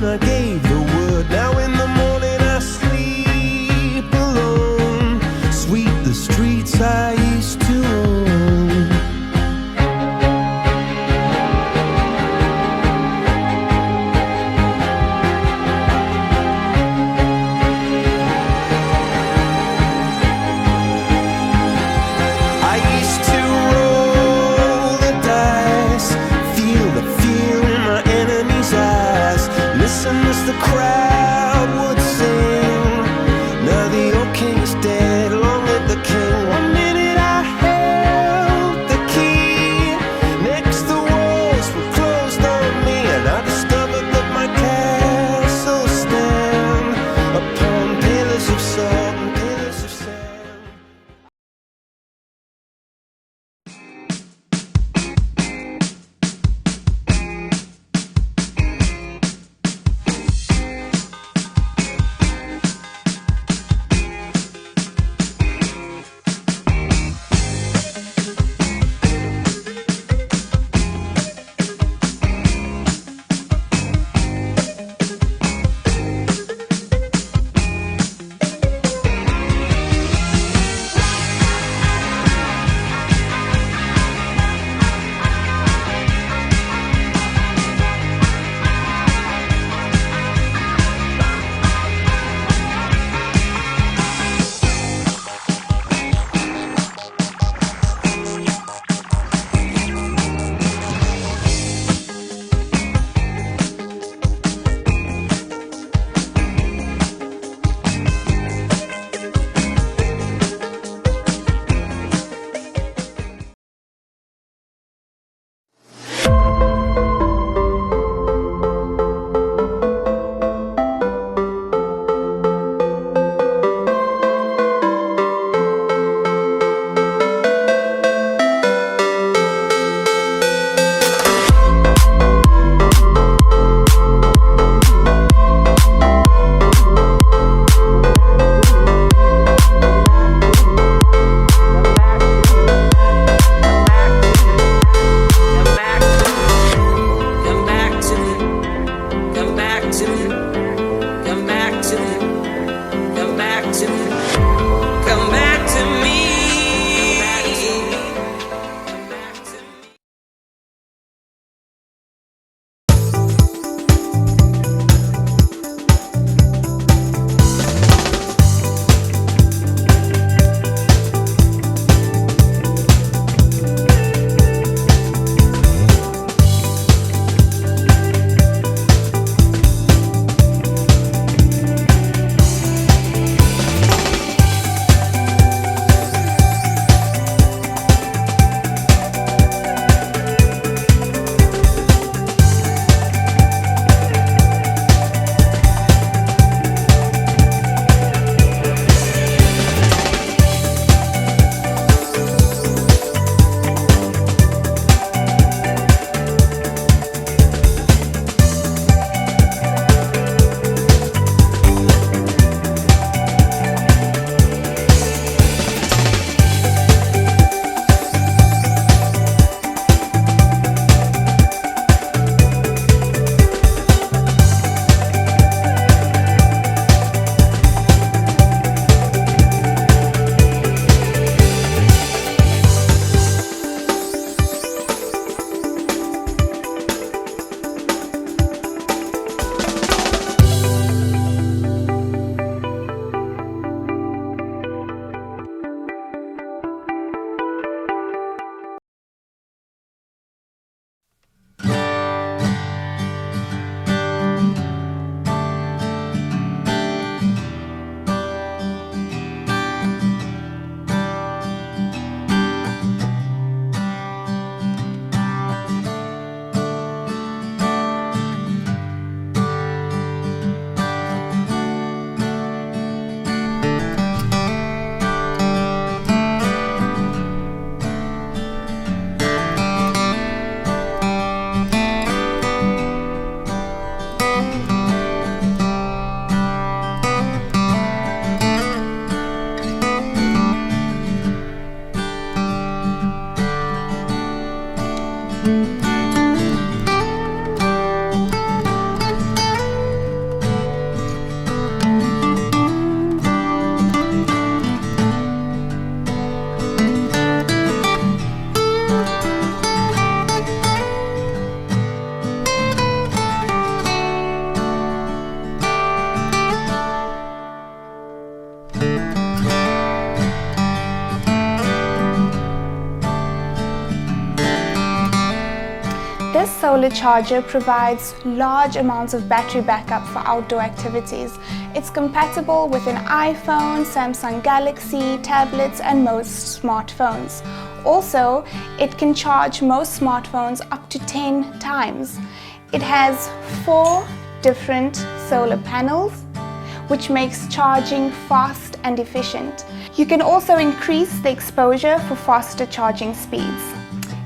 when I gave the word. Now in the morning I sleep alone. Sweep the streets I used to own. I used to roll the dice, feel the fear in my enemy's eyes. Listen as the crowd solar charger provides large amounts of battery backup for outdoor activities. It's compatible with an iPhone, Samsung Galaxy, tablets and most smartphones. Also, it can charge most smartphones up to 10 times. It has 4 different solar panels, which makes charging fast and efficient. You can also increase the exposure for faster charging speeds.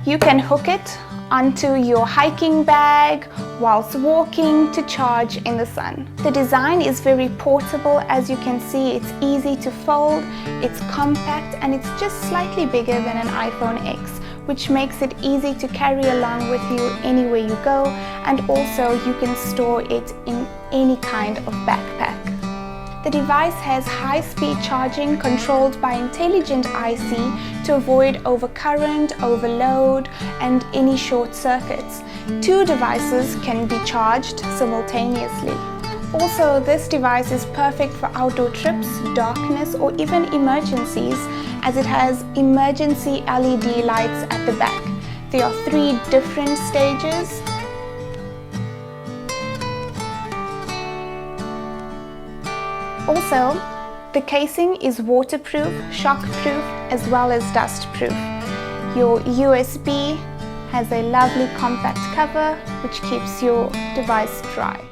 You can hook it onto your hiking bag whilst walking to charge in the sun. The design is very portable. As you can see, it's easy to fold, it's compact, and it's just slightly bigger than an iPhone X, which makes it easy to carry along with you anywhere you go, and also you can store it in any kind of backpack. The device has high-speed charging controlled by intelligent IC to avoid overcurrent, overload, and any short circuits. 2 devices can be charged simultaneously. Also, this device is perfect for outdoor trips, darkness, or even emergencies, as it has emergency LED lights at the back. There are 3 different stages. Also, the casing is waterproof, shockproof, as well as dustproof. Your USB has a lovely compact cover which keeps your device dry.